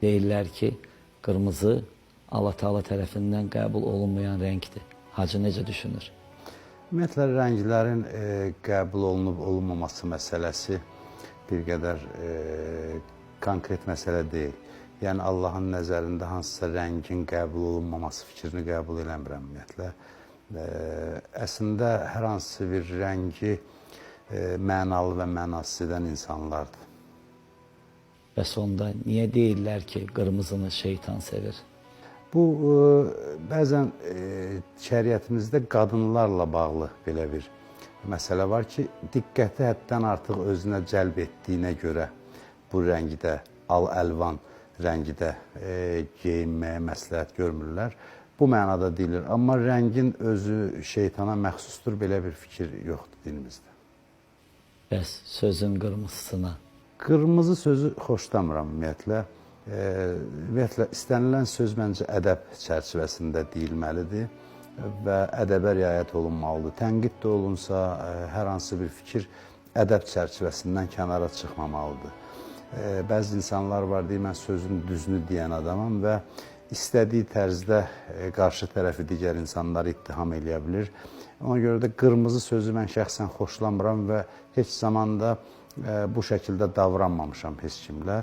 Deyirlər ki, qırmızı Allah Teala tərəfindən qəbul olunmayan rəngdir. Hacı necə düşünür? Ümumiyyətlə, rənglərin qəbul olunub-olunmaması məsələsi bir qədər konkret məsələ deyil. Yəni, Allahın nəzərində hansısa rəngin qəbul olunmaması fikrini qəbul eləmirəm ümumiyyətlə. Əslində, hər hansı bir rəngi mənalı və mənasız edən insanlardır. Bəs onda niyə deyirlər ki, qırmızını şeytan sevir? Bu, bəzən şəriətimizdə qadınlarla bağlı belə bir məsələ var ki, diqqəti həddən artıq özünə cəlb etdiyinə görə bu rəngdə, al-əlvan rəngdə geyinməyə məsləhət görmürlər. Bu mənada deyilir. Amma rəngin özü şeytana məxsusdur, belə bir fikir yoxdur dinimizdə. Bəs sözün qırmızısına? Qırmızı sözü xoşlamıram ümumiyyətlə. Ümumiyyətlə, istənilən söz məncə ədəb çərçivəsində deyilməlidir və ədəbə riayət olunmalıdır. Tənqid də olunsa, hər hansı bir fikir ədəb çərçivəsindən kənara çıxmamalıdır. Bəzi insanlar var, deyir, mən sözün düzünü deyən adamam və istədiyi tərzdə qarşı tərəfi digər insanları ittiham eləyə bilir. Ona görə də qırmızı sözü mən şəxsən xoşlamıram və heç zaman da bu şəkildə davranmamışam heç kimlə.